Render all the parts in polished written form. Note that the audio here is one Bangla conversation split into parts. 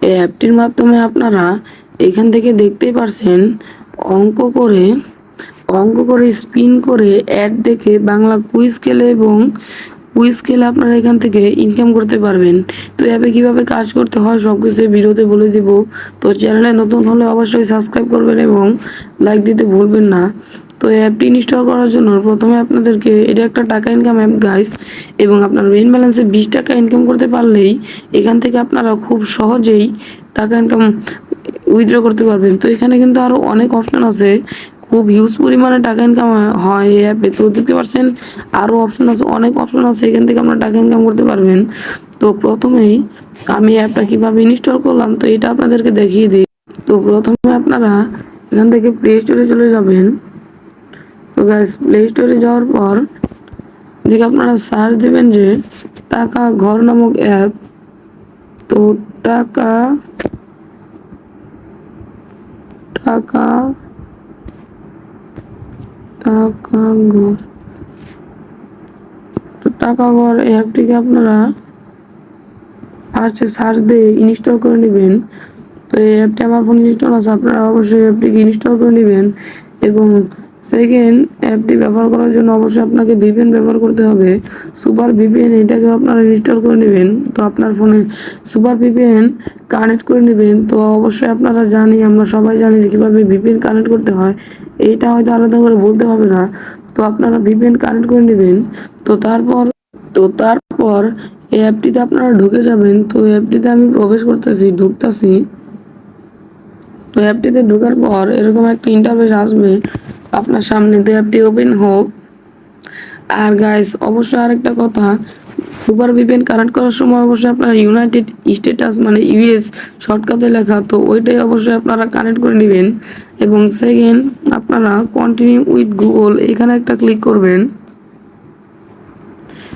এই অ্যাপটির মাধ্যমে আপনারা এখান থেকে দেখতেই পারছেন অঙ্ক করে স্পিন করে অ্যাড দেখে বাংলা কুইজ খেলে এবং কুইজ খেলে আপনারা এখান থেকে ইনকাম করতে পারবেন। তো অ্যাপে কীভাবে কাজ করতে হয় সব কিছু ভিডিওতে বলে দিব। তো চ্যানেলে নতুন হলে অবশ্যই সাবস্ক্রাইব করবেন এবং লাইক দিতে ভুলবেন না। তো অ্যাপটি ইনস্টল করার জন্য প্রথমে আপনাদেরকে এটা একটা টাকা ইনকাম অ্যাপ গাইস, এবং আপনার মেইন ব্যালেন্সে 20 টাকা ইনকাম করতে পারলেই এখান থেকে আপনারা খুব সহজেই টাকা ইনকাম উইথড্র করতে পারবেন। তো এখানে কিন্তু আরও অনেক অপশন আছে, খুব হিউজ পরিমাণে টাকা ইনকাম হয় এই অ্যাপে। তো দেখতে পাচ্ছেন আরও অপশন আছে, অনেক অপশন আছে, এখান থেকে আপনারা টাকা ইনকাম করতে পারবেন। তো প্রথমেই আমি অ্যাপটা কীভাবে ইনস্টল করলাম তো এটা আপনাদেরকে দেখিয়ে দিই। তো প্রথমে আপনারা এখান থেকে প্লে স্টোরে চলে যাবেন। তো গাইস প্লে স্টোরে যাওয়ার পর দেখে আপনারা সার্চ দেবেন যে টাকা ঘর নামক অ্যাপ। তো টাকা টাকা টাকা ঘর, তো টাকা ঘর এই অ্যাপটিকে আপনারা ফার্স্টে সার্চ দিয়ে ইনস্টল করে নেবেন। তো এই অ্যাপটি আমার ফোনে ইনস্টল আছে, আপনারা অবশ্যই অ্যাপটিকে ইনস্টল করে নেবেন। এবং সেকেন্ড অ্যাপটি ব্যবহার করার জন্য অবশ্যই আপনাকে ভিপিএন ব্যবহার করতে হবে, সুপার ভিপিএন, এটাকেও আপনারা ইনস্টল করে নেবেন। তো আপনার ফোনে সুপার ভিপিএন কানেক্ট করে নেবেন। তো অবশ্যই আপনারা আমরা সবাই জানি যে কীভাবে ভিপিএন কানেক্ট করতে হয়, এইটা হয়তো আলাদা করে বলতে হবে না। তো আপনারা ভিপিএন কানেক্ট করে নেবেন। তো তারপর এই অ্যাপটিতে আপনারা ঢুকে যাবেন। তো অ্যাপটিতে আমি প্রবেশ ঢুকতেছি। তো অ্যাপটিতে ঢোকার পর এরকম একটা ইন্টারফেস আসবে আপনার সামনে। তো অ্যাপটি ওপেন হোক। আর গাইস অবশ্যই আরেকটা কথা, সুপার ভিপিএন কানেক্ট করার সময় অবশ্যই আপনারা ইউনাইটেড স্টেটাস মানে ইউএস শর্টকাটে লেখা, তো ওইটাই অবশ্যই আপনারা কানেক্ট করে নেবেন। এবং সেকেন্ড আপনারা কন্টিনিউ উইথ গুগল এখানে একটা ক্লিক করবেন।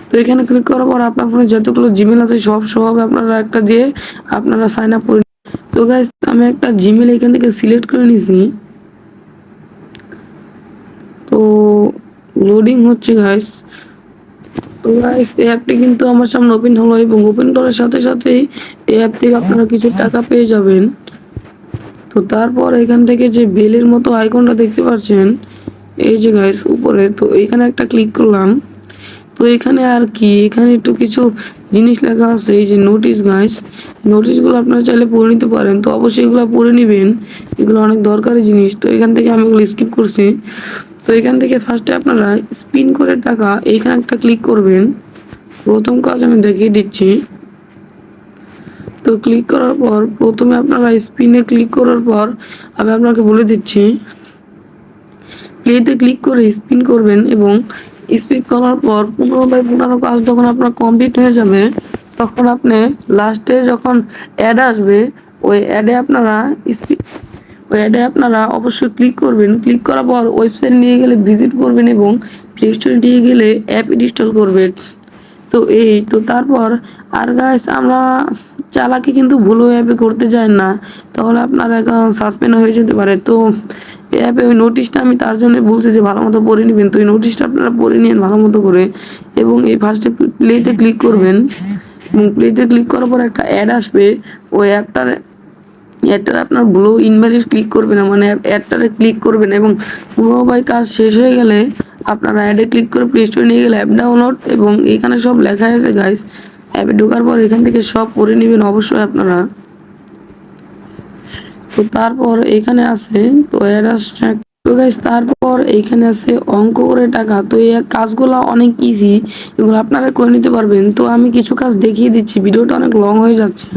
তো এখানে ক্লিক করার পর আপনার ফোনে যতগুলো জিমেল আছে সব হবে, আপনারা একটা দিয়ে আপনারা সাইন আপ করে। তো গাইস আমি একটা জিমেল এখান থেকে সিলেক্ট করে নিয়েছি। তো লোডিং হচ্ছে গাইস। তো গাইস এই অ্যাপটি কিন্তু আমার সামনে ওপেন হলো এবং ওপেন করার সাথে সাথেই এই অ্যাপ থেকে আপনারা কিছু টাকা পেয়ে যাবেন। তো তারপর এখান থেকে যে বেলের মতো আইকনটা দেখতে পাচ্ছেন এই যে গাইস উপরে, তো এইখানে একটা ক্লিক করলাম। তো এখানে আর কি, এখানে একটু কিছু জিনিস লেখা আছে, এই যে নোটিশ গাইস, নোটিশগুলো আপনারা চাইলে পড়ে নিতে পারেন। তো অবশ্যই এগুলো পড়ে নেবেন, এগুলো অনেক দরকারি জিনিস। তো এখান থেকে আমি এগুলো স্কিপ করছি। তো এখান থেকে ফার্স্টে আপনারা স্পিন করে টাকা এইখানে একটা ক্লিক করবেন। প্রথম কাজ আমি দেখিয়ে দিচ্ছি। তো ক্লিক করার পর প্রথমে আপনারা স্পিনে ক্লিক করার পর আমি আপনাকে বলে দিচ্ছি, প্লেতে ক্লিক করে স্পিন করবেন এবং স্পিন করার পর 15/15 কাজ যখন আপনার কমপ্লিট হয়ে যাবে তখন আপনি লাস্টে যখন অ্যাড আসবে ওই অ্যাডে আপনারা অবশ্যই ক্লিক করবেন। ক্লিক করার পর ওয়েবসাইট নিয়ে গেলে ভিজিট করবেন এবং প্লে স্টোরে নিয়ে গেলে অ্যাপ ইনস্টল করবেন। তো এই তো তারপর আর গাইস আমরা চালাকি কিন্তু ভুল অ্যাপে করতে যাই না, তাহলে আপনার অ্যাকাউন্ট সাসপেন্ড হয়ে যেতে পারে। তো এই অ্যাপে ওই নোটিশটা আমি তার জন্য বলছি যে ভালো মতো পড়ে নেবেন। তো এই নোটিশটা আপনারা পড়ে নিন ভালো মতো করে এবং এই ফার্স্টে প্লেতে ক্লিক করবেন এবং প্লেতে ক্লিক করার পর একটা অ্যাড আসবে। ওই অ্যাডটার আপনার ব্লো ইনভ্যালিড ক্লিক করবে না, মানে অ্যাডটারে ক্লিক করবেন এবং পুরোপুরি কাজ শেষ হয়ে গেলে আপনারা অ্যাডে ক্লিক করে প্লে স্টোরে নিয়ে গেলে অ্যাপ ডাউনলোড এবং এইখানে সব লেখা আছে গাইস। অ্যাপে ঢোকার পর এখান থেকে সব পড়ে নেবেন অবশ্যই আপনারা। তো তারপর এখানে আছে তো অ্যাড আসছে। তো গাইস তারপর এইখানে আছে অঙ্ক করে টাকা। তো এই কাজগুলো অনেক ইজি, এগুলো আপনারা করে নিতে পারবেন। তো আমি কিছু কাজ দেখিয়ে দিচ্ছি, ভিডিওটা অনেক লং হয়ে যাচ্ছে।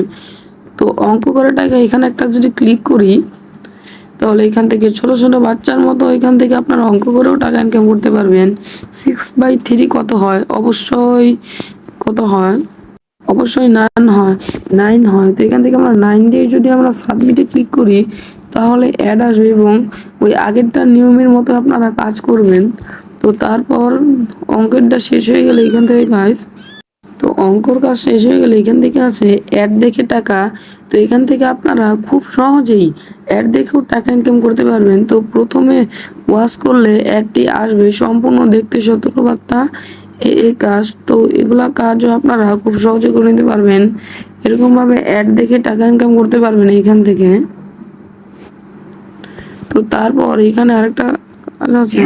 তো অঙ্ক করে টাকা এখানে একটা যদি ক্লিক করি তাহলে এখান থেকে ছোট ছোট বাচ্চার মতো এখান থেকে আপনারা অঙ্ক করেও টাকা ইনকাম করতে পারবেন। 6/3 কত হয়, কত হয় অবশ্যই 9 হয়। তো এখান থেকে আমরা 9 দিয়ে যদি আমরা সাবমিটে ক্লিক করি তাহলে অ্যাড আসবে এবং ওই আগেরটা নিয়মের মতো আপনারা কাজ করবেন। তো তারপর অঙ্কেরটা শেষ হয়ে গেলে এখান থেকে গাইস, তো অঙ্কর কাজ শেষ হয়ে গেলে এখান থেকে আছে অ্যাড দেখে টাকা। তো এখান থেকে আপনারা খুব সহজেই অ্যাড দেখেও টাকা ইনকাম করতে পারবেন। তো প্রথমে ওয়াচ করলে অ্যাডটি আসবে, সম্পূর্ণ দেখতে সতর্কবার্তা এই কাজ। তো এগুলা কাজও আপনারা খুব সহজে করে নিতে পারবেন এরকমভাবে অ্যাড দেখে টাকা ইনকাম করতে পারবেন এইখান থেকে। তো তারপর এখানে আরেকটা আছে,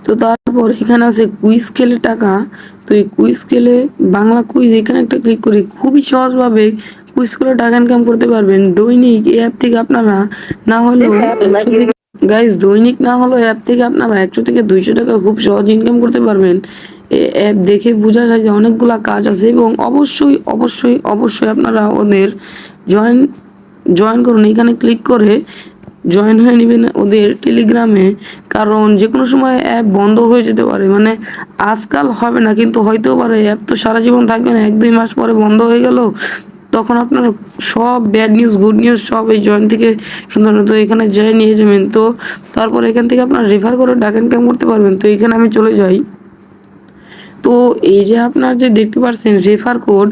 তো তারপর এখানে আছে কুইজ খেলে টাকা। তো এই কুইজ খেলে বাংলা কুইজ এখানে একটা ক্লিক করে খুবই সহজভাবে কুইজ করে টাকা ইনকাম করতে পারবেন। দৈনিক এই অ্যাপ থেকে আপনারা না হলেও 100 থেকে গাইজ দৈনিক না হলেও অ্যাপ থেকে আপনারা 100 থেকে 200 টাকা খুব সহজ ইনকাম করতে পারবেন। এই অ্যাপ দেখে বোঝা যায় যে অনেকগুলা কাজ আছে এবং অবশ্যই অবশ্যই অবশ্যই আপনারা ওদের জয়েন জয়েন করুন। এখানে ক্লিক করে জয়েন হয়ে নেবেন ওদের টেলিগ্রামে, কারণ যে কোনো সময় অ্যাপ বন্ধ হয়ে যেতে পারে, মানে আজকাল হবে না কিন্তু হয়তেও পারে। অ্যাপ তো সারা জীবন থাকবে না, 1-2 মাস পরে বন্ধ হয়ে গেল, তখন আপনার সব ব্যাড নিউজ গুড নিউজ সব এই জয়েন থেকে সুন্দর। তো এখানে জয় নিয়ে যাবেন। তো তারপর এখান থেকে আপনার রেফার করে টাকা ইনকাম করতে পারবেন। তো এখানে আমি চলে যাই। তো এই যে আপনার যে দেখতে পাচ্ছেন রেফার কোড,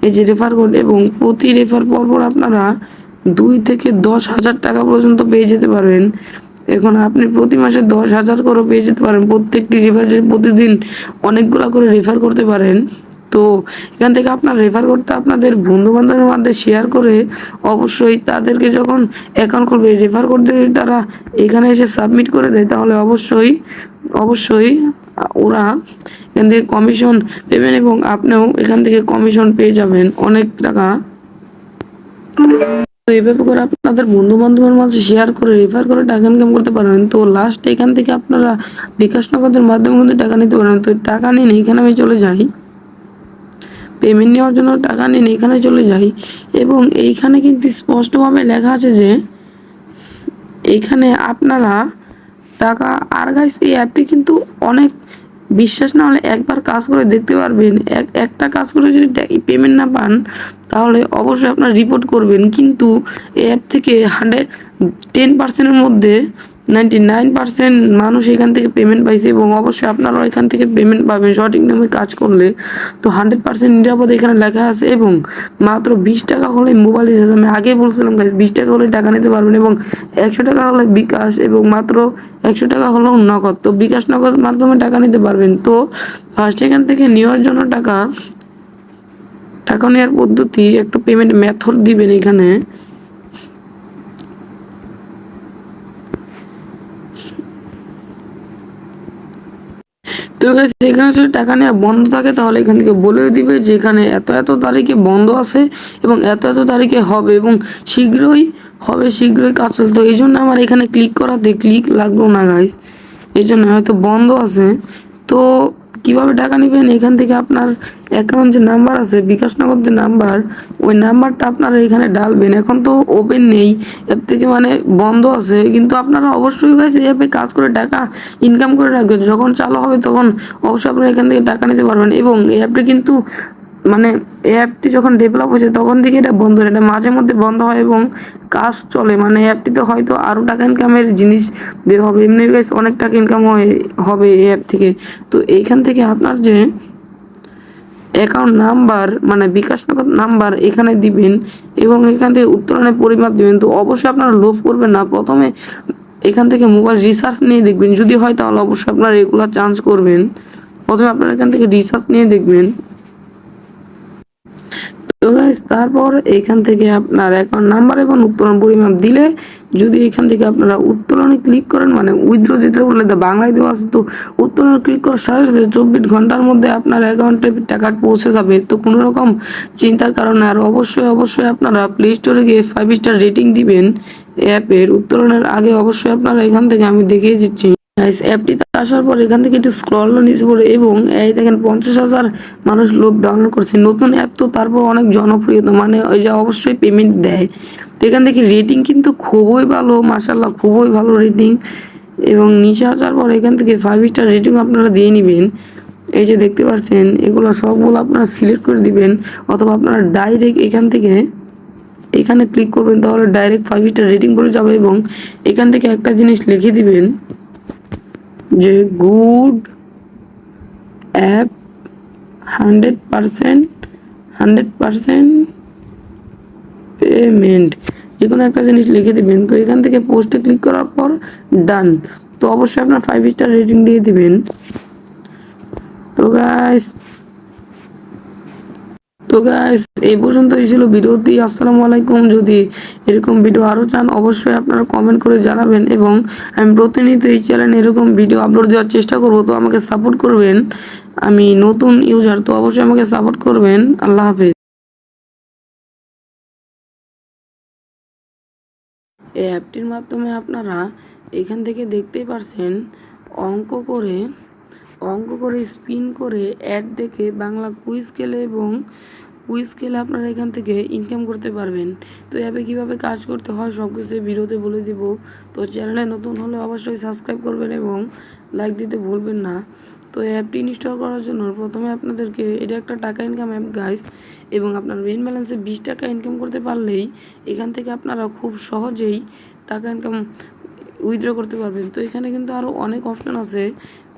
এই যে রেফার কোড, এবং প্রতি রেফার পর আপনারা 2 থেকে 10,000 টাকা পর্যন্ত পেয়ে যেতে পারবেন। এখন আপনি প্রতি মাসে 10,000 করে পেয়ে যেতে পারেন। প্রত্যেকটি রেফার প্রতিদিন অনেকগুলো করে রেফার করতে পারেন। তো এখান থেকে আপনার রেফার কোডটা আপনাদের বন্ধু বান্ধবের মধ্যে শেয়ার করে অবশ্যই তাদেরকে যখন অ্যাকাউন্ট করবে রেফার কোড দিয়ে তারা এখানে এসে সাবমিট করে দেয়, তাহলে অবশ্যই অবশ্যই ওরা এখান থেকে কমিশন পেবেন এবং আপনিও এখান থেকে কমিশন পেয়ে যাবেন অনেক টাকা। তো এইভাবে করে আপনাদের বন্ধু বান্ধবের মাঝে শেয়ার করে রেফার করে টাকা ইনকাম করতে পারবেন। তো লাস্ট এখান থেকে আপনারা বিকাশ নগদের মাধ্যমে কিন্তু টাকা নিতে পারবেন। তো টাকা নিন, এখানে আমি চলে যাই। পেমেন্ট নেওয়ার জন্য টাকা নিন, এখানে চলে যাই। এবং এইখানে কিন্তু স্পষ্টভাবে লেখা আছে যে এইখানে আপনারা টাকা, আর গাইস এই অ্যাপটি কিন্তু অনেক বিশ্বাস না হলে একবার কাজ করে দেখতে পারবেন। একটা কাজ করে যদি পেমেন্ট না পান তাহলে অবশ্যই আপনার রিপোর্ট করবেন। কিন্তু এই অ্যাপ থেকে 10%-এর মধ্যে 99% মানুষ এখান থেকে পেমেন্ট পাইছে এবং অবশ্যই আপনারাও এখান থেকে পেমেন্ট পাবেন সঠিক নিয়মে কাজ করলে। তো 100% নিরাপদ এখানে লেখা আছে এবং মাত্র 20 টাকা হলে মোবাইল রিচার্জ, আমি আগে বলছিলাম গাইস 20 টাকা হলে টাকা নিতে পারবেন এবং 100 টাকা হলে বিকাশ এবং মাত্র 100 টাকা হলেও নগদ। তো বিকাশ নগদ মাধ্যমে টাকা নিতে পারবেন। তো ফার্স্ট এখান থেকে নেওয়ার জন্য টাকা নেওয়ার পদ্ধতি একটা পেমেন্ট মেথড দিবেন এখানে। তো গাইস এখানে যদি টাকা নেওয়া বন্ধ থাকে তাহলে এখান থেকে বলেও দিবে যে এখানে এত এত তারিখে বন্ধ আছে এবং এত এত তারিখে হবে এবং শীঘ্রই হবে, শীঘ্রই কাজ চলছে। তো এই জন্য আমার এখানে ক্লিক করাতে ক্লিক লাগলো না গাইস, এই জন্য হয়তো বন্ধ আছে। তো কিভাবে টাকা নেবেন, এখান থেকে আপনার অ্যাকাউন্ট যে নাম্বার আছে বিকাশ নগদ যে নাম্বার, ওই নাম্বারটা আপনারা এখানে ডালবেন। এখন তো ওপেন নেই অ্যাপ থেকে, মানে বন্ধ আছে, কিন্তু আপনারা অবশ্যই গাইস এই অ্যাপে কাজ করে টাকা ইনকাম করে রাখবেন। যখন চালু হবে তখন অবশ্যই আপনারা এখান থেকে টাকা নিতে পারবেন। এবং এই অ্যাপটি কিন্তু মানে এই অ্যাপটি যখন ডেভেলপ হয়েছে তখন থেকে এটা বন্ধ, এটা মাঝে মধ্যে বন্ধ হয় এবং কাজ চলে, মানে অ্যাপটিতে হয়তো আরও টাকা ইনকামের জিনিস বের হবে। এমনি গাইস অনেক টাকা ইনকাম হবে এই অ্যাপ থেকে। তো এইখান থেকে আপনার যে অ্যাকাউন্ট নাম্বার মানে বিকাশ নগদ নাম্বার এখানে দিবেন এবং এখান থেকে উত্তোলনের পরিমাপ দিবেন। তো অবশ্যই আপনারা লোভ করবেন না, প্রথমে এখান থেকে মোবাইল রিচার্জ নিয়ে দেখবেন, যদি হয় তাহলে অবশ্যই আপনারা রেগুলার চার্জ করবেন। প্রথমে আপনারা এখান থেকে রিচার্জ নিয়ে দেখবেন। তো গাইস তারপর এখান থেকে আপনার অ্যাকাউন্ট নাম্বার এবং উত্তোলন পরিমাপ দিলে, যদি এখান থেকে আপনারা উত্তোলনে ক্লিক করেন মানে উইথড্র যেটা বলে বাংলায় দেওয়া আছে, তো উত্তোলনে ক্লিক করার সাথে সাথে 24 ঘন্টার মধ্যে আপনার অ্যাকাউন্টে টাকা পৌঁছে যাবে। তো কোনো রকম চিন্তার কারণে, আর অবশ্যই অবশ্যই আপনারা প্লে স্টোরে গিয়ে 5 স্টার রেটিং দিবেন অ্যাপের। উত্তোলনের আগে অবশ্যই আপনারা এখান থেকে আমি দেখিয়ে দিচ্ছি গাইস। অ্যাপটিতে আসার পর এখান থেকে একটু স্ক্রল নিচে পড়ে এবং এই দেখেন 50,000 মানুষ লোক ডাউনলোড করছে। নতুন অ্যাপ তো তারপর অনেক জনপ্রিয়তা, মানে ওই যে অবশ্যই পেমেন্ট দেয়। তো এখান থেকে রেটিং কিন্তু খুবই ভালো, মাশাআল্লাহ খুবই ভালো রেটিং। এবং নিচে আসার পর এখান থেকে 5 স্টার রেটিং আপনারা দিয়ে নেবেন। এই যে দেখতে পাচ্ছেন এগুলো সবগুলো আপনারা সিলেক্ট করে দিবেন, অথবা আপনারা ডাইরেক্ট এখান থেকে এখানে ক্লিক করবেন, তাহলে ডাইরেক্ট 5 স্টার রেটিং করে যাবে। এবং এখান থেকে একটা জিনিস লিখে দিবেন যে গুড অ্যাপ 100% পেমেন্ট, যে কোনো একটা জিনিস লিখে দিবেন। তো এখান থেকে পোস্টে ক্লিক করার পর ডান। তো অবশ্যই আপনার 5 স্টার রেটিং দিয়ে দিবেন। তো গাইস গাইস এই পর্যন্তই ছিল ভিডিওটি। আসসালামু আলাইকুম। যদি এরকম ভিডিও আরও চান অবশ্যই আপনারা কমেন্ট করে জানাবেন এবং আমি প্রতিনিয়ত এই চ্যানেলে এরকম ভিডিও আপলোড দেওয়ার চেষ্টা করব। তো আমাকে সাপোর্ট করবেন। আমি নতুন ইউজার, তো অবশ্যই আমাকে সাপোর্ট করবেন। আল্লাহ হাফেজ। এই অ্যাপটির মাধ্যমে আপনারা এখান থেকে দেখতেই পারছেন অঙ্ক করে স্পিন করে অ্যাড দেখে বাংলা কুইজ খেলে এবং কুইজ খেলে আপনারা এখান থেকে ইনকাম করতে পারবেন। তো অ্যাপে কীভাবে কাজ করতে হয় সব কিছু ভিডিওতে বলে দিব। তো চ্যানেলে নতুন হলে অবশ্যই সাবস্ক্রাইব করবেন এবং লাইক দিতে ভুলবেন না। তো অ্যাপটি ইনস্টল করার জন্য প্রথমে আপনাদেরকে, এটা একটা টাকা ইনকাম অ্যাপ গাইস, এবং আপনার মেইন ব্যালেন্সে 20 টাকা ইনকাম করতে পারলেই এখান থেকে আপনারা খুব সহজেই টাকা ইনকাম উইথড্র করতে পারবেন। তো এখানে কিন্তু আরও অনেক অপশন আছে,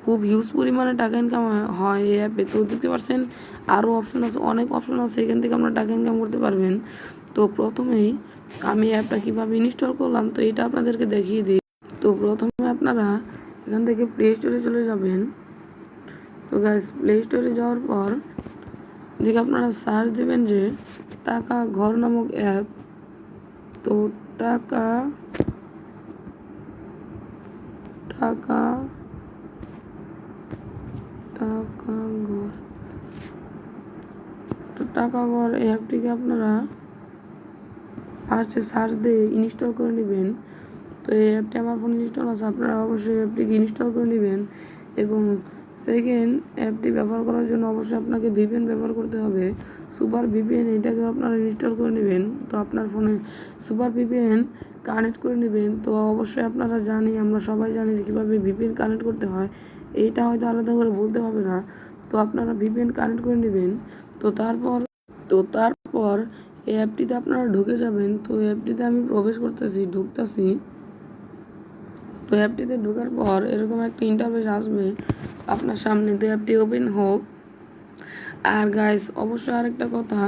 খুব হিউজ পরিমাণে টাকা ইনকাম হয় এই অ্যাপে। তো দেখতে পাচ্ছেন আরও অপশন আছে, অনেক অপশন আছে, এখান থেকে আপনারা টাকা ইনকাম করতে পারবেন। তো প্রথমেই আমি অ্যাপটা কীভাবে ইনস্টল করলাম তো এটা আপনাদেরকে দেখিয়ে দিই। তো প্রথমে আপনারা এখান থেকে প্লে স্টোরে চলে যাবেন। তো গাইস প্লে স্টোরে যাওয়ার পর দেখে আপনারা সার্চ দেবেন যে টাকা ঘর নামক অ্যাপ। তো টাকা টাকা টাকা ঘর, তো টাকা ঘর এই অ্যাপটিকে আপনারা ফার্স্টে সার্চ দিয়ে ইনস্টল করে নেবেন। তো এই অ্যাপটি আমার ফোনে ইনস্টল আছে, আপনারা অবশ্যই অ্যাপটিকে ইনস্টল করে নেবেন। এবং সেকেন্ড, অ্যাপটি ব্যবহার করার জন্য অবশ্যই আপনাকে ভিপিএন ব্যবহার করতে হবে। সুপার ভিপিএন এটাকেও আপনারা ইনস্টল করে নেবেন। তো আপনার ফোনে সুপার ভিপিএন কানেক্ট করে নেবেন। তো অবশ্যই আপনারা আমরা সবাই জানি যে কীভাবে ভিপিএন কানেক্ট করতে হয়, এইটা হয়তো আলাদা করে বলতে হবে না। তো আপনারা ভিপিএন কানেক্ট করে নেবেন। তো তারপর এই অ্যাপটিতে আপনারা ঢুকে যাবেন। তো অ্যাপটিতে আমি প্রবেশ ঢুকতেছি। তো অ্যাপটিতে ঢোকার পর এরকম একটা ইন্টারফেস আসবে আপনার সামনে। তো অ্যাপটি ওপেন হোক। আর গাইস অবশ্যই আরেকটা কথা,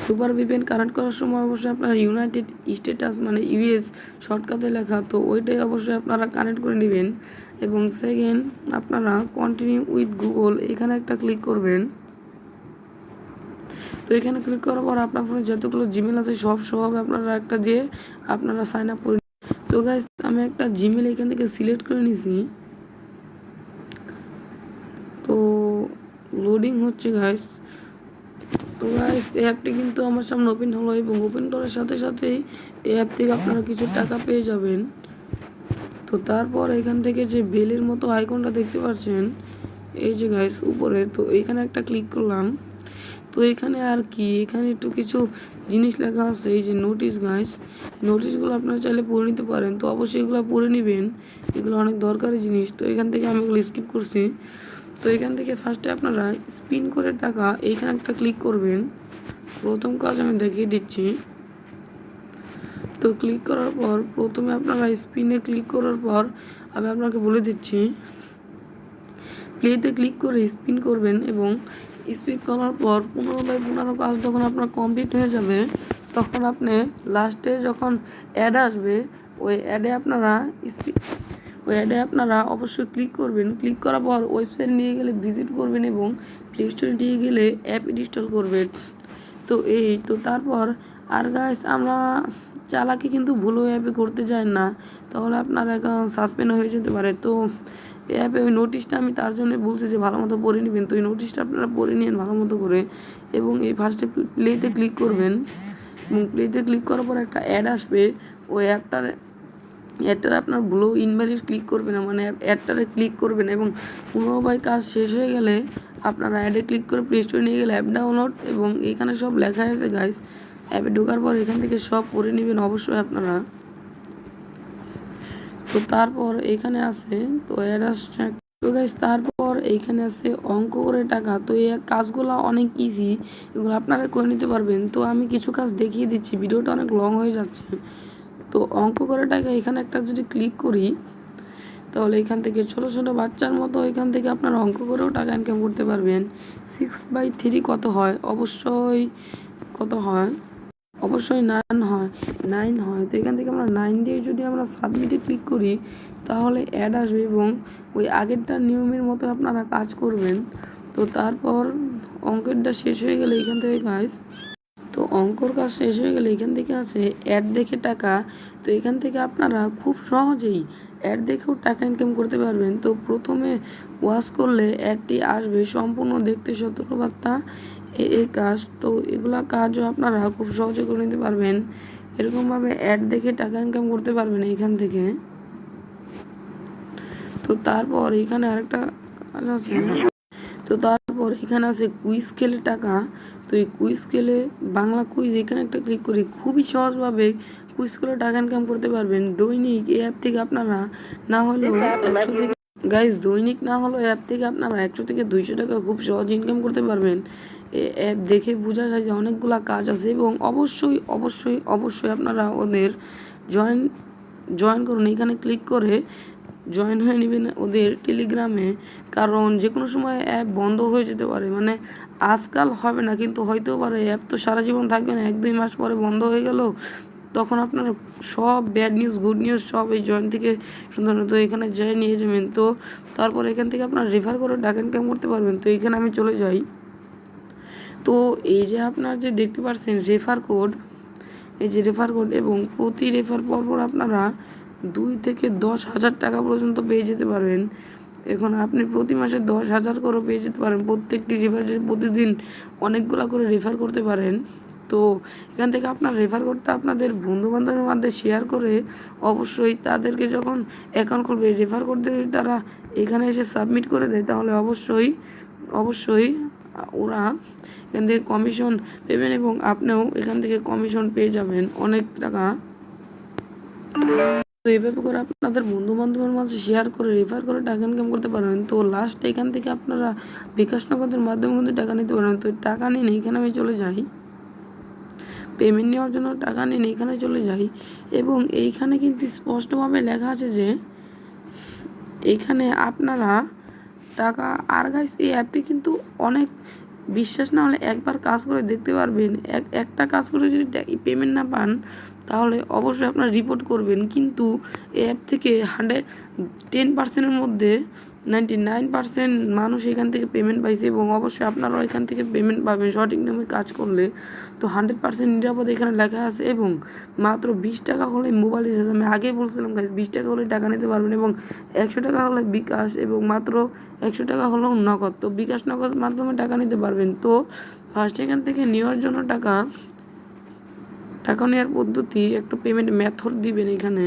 সুপার ভিপিএন কানেক্ট করার সময় অবশ্যই আপনারা ইউনাইটেড স্টেটাস মানে ইউএস শর্টকাটে লেখা, তো ওইটাই অবশ্যই আপনারা কানেক্ট করে নেবেন। এবং সেকেন্ড, আপনারা কন্টিনিউ উইথ গুগল এখানে একটা ক্লিক করবেন। তো এখানে ক্লিক করার পর আপনার ফোনে যতগুলো জিমেল আছে সব হবে, আপনারা একটা দিয়ে আপনারা সাইন আপ করে। তো গাইস আমি একটা জিমেল এখান থেকে সিলেক্ট করে নিছি। তো লোডিং হচ্ছে গাইস। তো গাইস এই অ্যাপটি কিন্তু আমার সামনে ওপেন হলো এবং ওপেন করার সাথে সাথেই এই অ্যাপ থেকে আপনারা কিছু টাকা পেয়ে যাবেন। তো তারপর এখান থেকে যে বেলের মতো আইকনটা দেখতে পাচ্ছেন এই যে গাইস উপরে, তো এইখানে একটা ক্লিক করলাম। তো এখানে আর কি, এখানে একটু কিছু জিনিস লেখা আছে, এই যে নোটিশ গাইস, নোটিশগুলো আপনারা চাইলে পড়ে নিতে পারেন। তো অবশ্যই এগুলো পড়ে নেবেন, এগুলো অনেক দরকারি জিনিস। তো এখান থেকে আমি এগুলো স্কিপ করছি। তো এখান থেকে ফার্স্টে আপনারা স্পিন করে টাকা এইখানে একটা ক্লিক করবেন। প্রথম কাজ আমি দেখিয়ে দিচ্ছি। তো ক্লিক করার পর প্রথমে আপনারা স্পিনে ক্লিক করার পর আমি আপনাকে বলে দিচ্ছি, প্লেতে ক্লিক করে স্পিন করবেন এবং স্পিন করার পর 15/15 কাজ যখন আপনার কমপ্লিট হয়ে যাবে তখন আপনি লাস্টে যখন অ্যাড আসবে ওই অ্যাডে আপনারা অবশ্যই ক্লিক করবেন। ক্লিক করার পর ওয়েবসাইট নিয়ে গেলে ভিজিট করবেন এবং প্লে স্টোরে নিয়ে গেলে অ্যাপ ইনস্টল করবেন। তো তারপর আর গাইস আমরা চালাকি কিন্তু ভুলও অ্যাপে করতে যাই না, তাহলে আপনার অ্যাকাউন্ট সাসপেন্ড হয়ে যেতে পারে। তো অ্যাপে ওই নোটিশটা আমি তার জন্য বলছি যে ভালো মতো পড়ে নেবেন। তো এই নোটিশটা আপনারা পড়ে নিন ভালো মতো করে এবং এই ফার্স্টে প্লেতে ক্লিক করবেন এবং প্লেতে ক্লিক করার পর একটা অ্যাড আসবে। ওই অ্যাডটার আপনার ব্লো ইনভ্যালিড ক্লিক করবে না, মানে অ্যাডটারে ক্লিক করবেন এবং 15 কাজ শেষ হয়ে গেলে আপনারা অ্যাডে ক্লিক করে প্লে স্টোরে নিয়ে গেলে অ্যাপ ডাউনলোড এবং এখানে সব লেখা আছে গাইস। অ্যাপে ঢোকার পর এখান থেকে সব পড়ে নেবেন অবশ্যই আপনারা। তো তারপর এখানে আছে তো অ্যাড আসছে। তো গাইস তারপর এইখানে আছে অঙ্ক করে টাকা। তো এই কাজগুলো অনেক ইজি, এগুলো আপনারা করে নিতে পারবেন। তো আমি কিছু কাজ দেখিয়ে দিচ্ছি, ভিডিওটা অনেক লং হয়ে যাচ্ছে। তো অঙ্ক করে টাকা এখানে একটা যদি ক্লিক করি তাহলে এখান থেকে ছোটো ছোটো বাচ্চার মতো এখান থেকে আপনারা অঙ্ক করেও টাকা ইনকাম করতে পারবেন। 6/3 কত হয়, অবশ্যই 9 হয়। তো এখান থেকে আমরা 9 দিয়ে যদি আমরা সাবমিটে ক্লিক করি তাহলে অ্যাড আসবে এবং ওই আগেরটার নিয়মের মতো আপনারা কাজ করবেন। তো তারপর অঙ্কেরটা শেষ হয়ে গেলে এখান থেকে গাইস, তো অঙ্কর কাজ শেষ হয়ে গেলে এখান থেকে আছে অ্যাড দেখে টাকা। তো এখান থেকে আপনারা খুব সহজেই অ্যাড দেখেও টাকা ইনকাম করতে পারবেন। তো প্রথমে ওয়াচ করলে অ্যাডটি আসবে, সম্পূর্ণ দেখতে সতর্কবার্তা এই কাজ। তো এগুলা কাজও আপনারা খুব সহজে করে নিতে পারবেন। এরকমভাবে অ্যাড দেখে টাকা ইনকাম করতে পারবেন এখান থেকে। তো তারপর এখানে আরেকটা কাজ আছে, তো তারপর এখানে আছে কুইজ খেলে টাকা। তো এই কুইজ খেলে বাংলা কুইজ এখানে একটা ক্লিক করে খুবই সহজভাবে কুইজ খেলে টাকা ইনকাম করতে পারবেন। দৈনিক এই অ্যাপ থেকে আপনারা না হলেও 100 থেকে গাইজ দৈনিক না হলেও অ্যাপ থেকে আপনারা 100 থেকে 200 টাকা খুব সহজ ইনকাম করতে পারবেন। অ্যাপ দেখে বোঝা যায় যে অনেকগুলা কাজ আছে, এবং অবশ্যই অবশ্যই অবশ্যই আপনারা ওদের জয়েন করুন। এখানে ক্লিক করে জয়েন হয়ে নেবেন ওদের টেলিগ্রামে, কারণ যে কোনো সময় অ্যাপ বন্ধ হয়ে যেতে পারে। মানে আজকাল হবে না, কিন্তু হয়তেও পারে। অ্যাপ তো সারা জীবন থাকবে না, 1-2 মাস পরে বন্ধ হয়ে গেল, তখন আপনার সব ব্যাড নিউজ গুড নিউজ সব এই জয়েন থেকে সুন্দর। তো এখানে যাই নিয়ে যাবেন। তো তারপর এখান থেকে আপনার রেফার করে টাকা ইনকাম করতে পারবেন। তো এখানে আমি চলে যাই। তো এই যে আপনার যে দেখতে পাচ্ছেন রেফার কোড, এই যে রেফার কোড, এবং প্রতি রেফার পরপর আপনারা 2 থেকে 10,000 টাকা পর্যন্ত পেয়ে যেতে পারবেন। এখন আপনি প্রতি মাসে 10,000 করে পেয়ে যেতে পারেন। প্রত্যেকটি রেফারে প্রতিদিন অনেকগুলো করে রেফার করতে পারেন। তো এখান থেকে আপনার রেফার কোডটা আপনাদের বন্ধুবান্ধবের মধ্যে শেয়ার করে অবশ্যই তাদেরকে যখন অ্যাকাউন্ট খুলবে রেফার করতে তারা এখানে এসে সাবমিট করে দেয়, তাহলে অবশ্যই অবশ্যই ওরা এখান থেকে কমিশন পেবেন, এবং আপনিও এখান থেকে কমিশন পেয়ে যাবেন অনেক টাকা। তো এইভাবে করে আপনাদের বন্ধু বান্ধবের মাঝে শেয়ার করে রেফার করে টাকা ইনকাম করতে পারবেন। তো লাস্ট এখান থেকে আপনারা বিকাশ নগদের মাধ্যমে কিন্তু টাকা নিতে পারবেন। তো টাকা নিন, এখানে আমি চলে যাই। পেমেন্ট নেওয়ার জন্য টাকা নিন, এখানে চলে যাই। এবং এইখানে কিন্তু স্পষ্টভাবে লেখা আছে যে এইখানে আপনারা টাকা, আর গাইস এই অ্যাপটি কিন্তু অনেক বিশ্বাস না হলে একবার কাজ করে দেখতে পারবেন। একটা কাজ করে যদি পেমেন্ট না পান তাহলে অবশ্যই আপনারা রিপোর্ট করবেন। কিন্তু এই অ্যাপ থেকে 10%-এর মধ্যে 99% মানুষ এখান থেকে পেমেন্ট পাইছে, এবং অবশ্যই আপনারাও এখান থেকে পেমেন্ট পাবেন সঠিক নিয়মে কাজ করলে। তো 100% নিরাপদ এখানে লেখা আছে, এবং মাত্র 20 টাকা হলে মোবাইল রিচার্জ, আমি আগেই বলছিলাম গাইস 20 টাকা হলে টাকা নিতে পারবেন, এবং 100 টাকা হলে বিকাশ, এবং মাত্র 100 টাকা হলেও নগদ। তো বিকাশ নগদ মাধ্যমে টাকা নিতে পারবেন। তো ফার্স্ট এখান থেকে নেওয়ার জন্য টাকা নেওয়ার পদ্ধতি, একটা পেমেন্ট মেথড দিবেন এখানে।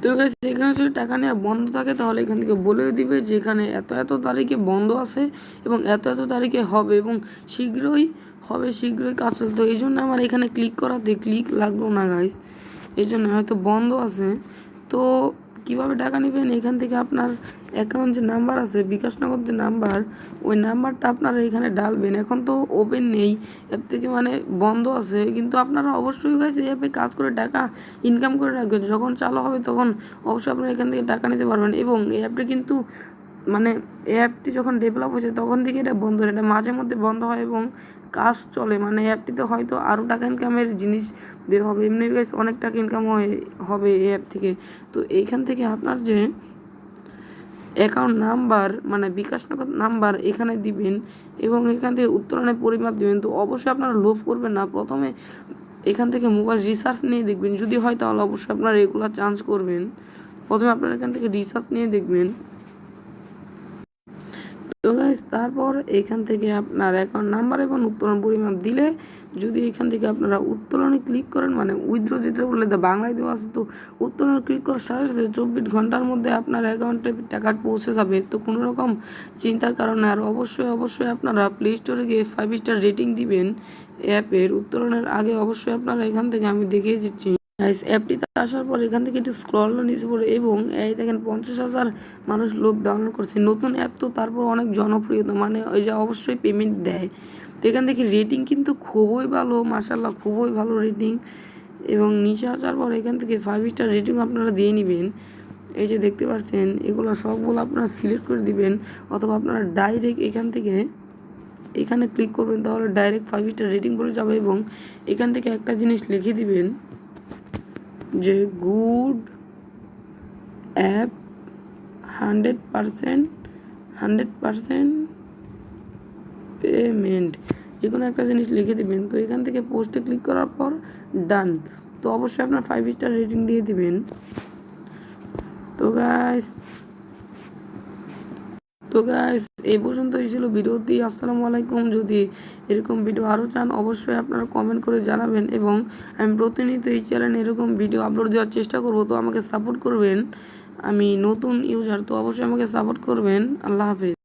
তো গাইস এখানে যদি টাকা নেওয়া বন্ধ থাকে তাহলে এখান থেকে বলেও দিবে যে এখানে এত এত তারিখে বন্ধ আছে, এবং এত এত তারিখে হবে, এবং শীঘ্রই হবে, শীঘ্রই কাজ চলছে। তো এই জন্য আমার এখানে ক্লিক করাতে ক্লিক লাগলো না গাইস, এই জন্য হয়তো বন্ধ আছে। তো কিভাবে টাকা নেবেন, এখান থেকে আপনার অ্যাকাউন্ট যে নাম্বার আছে, বিকাশ নগদ যে নাম্বার, ওই নাম্বারটা আপনারা এখানে ডালবেন। এখন তো ওপেন নেই অ্যাপ থেকে, মানে বন্ধ আছে, কিন্তু আপনারা অবশ্যই গাইস এই অ্যাপে কাজ করে টাকা ইনকাম করে রাখবেন। যখন চালু হবে তখন অবশ্যই আপনারা এখান থেকে টাকা নিতে পারবেন। এবং এই অ্যাপটি কিন্তু মানে এই অ্যাপটি যখন ডেভেলপ হয়েছে তখন থেকে এটা বন্ধ, এটা মাঝে মধ্যে বন্ধ হয় এবং কাজ চলে। মানে অ্যাপটিতে হয়তো আরও টাকা ইনকামের জিনিস দেওয়া হবে, এমনি গাইস অনেক টাকা ইনকাম হবে এই অ্যাপ থেকে। তো এইখান থেকে আপনার যে অ্যাকাউন্ট নাম্বার, মানে বিকাশ নগদ নাম্বার এখানে দিবেন, এবং এখান থেকে উত্তোলনের পরিমাপ দিবেন। তো অবশ্যই আপনারা লোভ করবেন না, প্রথমে এখান থেকে মোবাইল রিচার্জ নিয়ে দেখবেন, যদি হয় তাহলে অবশ্যই আপনারা রেগুলার চার্জ করবেন। প্রথমে আপনারা এখান থেকে রিচার্জ নিয়ে দেখবেন। তো গাইস তারপর এখান থেকে আপনার অ্যাকাউন্ট নাম্বার এবং উত্তোলন পরিমাপ দিলে, যদি এখান থেকে আপনারা উত্তোলনে ক্লিক করেন, মানে উইথড্র যেটা বললে বাংলায় দেওয়া আছে, তো উত্তোলনে ক্লিক করার সাথে সাথে 24 ঘন্টার মধ্যে আপনার অ্যাকাউন্টে টাকা পৌঁছে যাবে। তো কোনো রকম চিন্তার কারণে, আর অবশ্যই অবশ্যই আপনারা প্লে স্টোরে গিয়ে 5 স্টার রেটিং দিবেন অ্যাপের। উত্তোলনের আগে অবশ্যই আপনারা এখান থেকে আমি দেখিয়ে দিচ্ছি গাইস, অ্যাপটিতে আসার পর এখান থেকে একটু স্ক্রল নিচে পড়ে, এবং এই দেখেন 50,000 মানুষ লোক ডাউনলোড করছে। নতুন অ্যাপ তো তারপর অনেক জনপ্রিয়তা, মানে ওই যে অবশ্যই পেমেন্ট দেয়। তো এখান থেকে রেটিং কিন্তু খুবই ভালো, মাশাআল্লাহ খুবই ভালো রেটিং। এবং নিচে আসার পর এখান থেকে 5 স্টার রেটিং আপনারা দিয়ে নেবেন। এই যে দেখতে পাচ্ছেন এগুলো সবগুলো আপনারা সিলেক্ট করে দিবেন, অথবা আপনারা ডাইরেক্ট এখান থেকে এখানে ক্লিক করবেন, তাহলে ডাইরেক্ট 5 স্টার রেটিং পড়ে যাবে। এবং এখান থেকে একটা জিনিস লিখে দিবেন যে গুড অ্যাপ 100% পেমেন্ট, যে কোনো একটা জিনিস লিখে দিবেন। তো এখান থেকে পোস্টে ক্লিক করার পর ডান। তো অবশ্যই আপনার 5 স্টার রেটিং দিয়ে দিবেন। তো গাইস এই পর্যন্তই ছিল ভিডিওটি। আসসালামু আলাইকুম। যদি এরকম ভিডিও আরও চান অবশ্যই আপনারা কমেন্ট করে জানাবেন, এবং আমি প্রতিনিয়ত এই চ্যানেলে এরকম ভিডিও আপলোড দেওয়ার চেষ্টা করব। তো আমাকে সাপোর্ট করবেন, আমি নতুন ইউজার, তো অবশ্যই আমাকে সাপোর্ট করবেন। আল্লাহ হাফেজ।